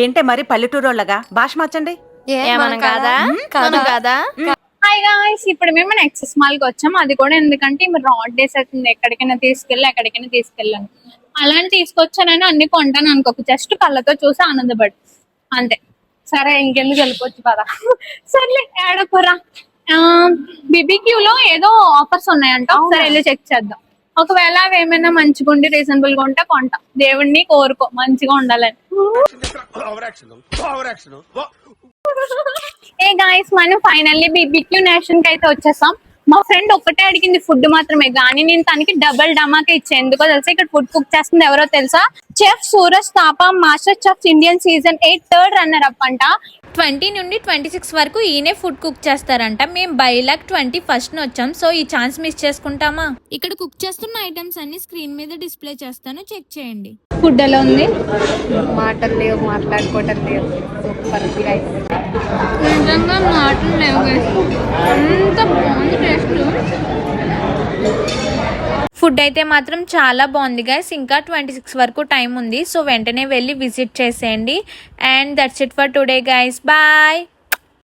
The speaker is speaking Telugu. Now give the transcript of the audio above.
ఏంటే మరి పల్లెటూరోళ్ళగా భాష మార్చండి. మనం కాదా హాయ్ గాయ్స్, ఇప్పుడు మేము ఎక్సెస్ మాల్ కి వచ్చాం. అది కూడా ఎందుకంటే మీరు రాడ్ డేస్ అవుతుంది, ఎక్కడికైనా తీసుకెళ్ళాను. అలాంటి తీసుకొచ్చానని అన్ని కొంటాను అనుకోకు, జస్ట్ కళ్ళతో చూసి ఆనందపడు అంతే. సరే ఇంకెందుకు వెళ్ళిపోవచ్చు పదా. సర్లే ఏడకురా. BBQ లో ఏదో ఆఫర్స్ ఉన్నాయంట, ఒకసారి వెళ్ళి చెక్ చేద్దాం. ఒకవేళ అవి ఏమైనా మంచిగా ఉండి రీజనబుల్ గా ఉంటే కొంటాం. దేవుడిని కోరుకో మంచిగా ఉండాలని. ఏ గాయ్స్, మనం ఫైనల్లీ BBQ నేషన్ కి అయితే వచ్చేసాం. మా ఫ్రెండ్ ఒక్కటే అడిగింది ఫుడ్ మాత్రమే, కానీ నేను తనకి డబుల్ డమాకా ఇచ్చా. ఎందుకో తెలుసా? ఇక్కడ ఫుడ్ కుక్ చేస్తుంది ఎవరో తెలుసా? Chef Suraj Thapa, master chef Indian season 8 third runner up అంట. 20 నుండి 26 వరకు ఈయనే ఫుడ్ కుక్ చేస్తారంట. మేము బై లక్ 21st వచ్చాం, సో ఈ ఛాన్స్ మిస్ చేసుకుంటామా? ఇక్కడ కుక్ చేస్తున్న ఐటమ్స్ అన్ని స్క్రీన్ మీద డిస్ప్లే చేస్తాను, చెక్ చేయండి. ఫుడ్ ఎలా ఉంది? మాటలు లేవు, మాట్లాడుకోవటం లేవు. సూపర్ నిజంగా మాటలు లేవు guys. అంత బాగుంది టేస్ట్. ఫుడ్ అయితే మాత్రం చాలా బాగుంది గైస్. ఇంకా 26 వరకు టైం ఉంది, సో వెంటనే వెళ్ళి విజిట్ చేసేయండి. And that's it for today guys, bye.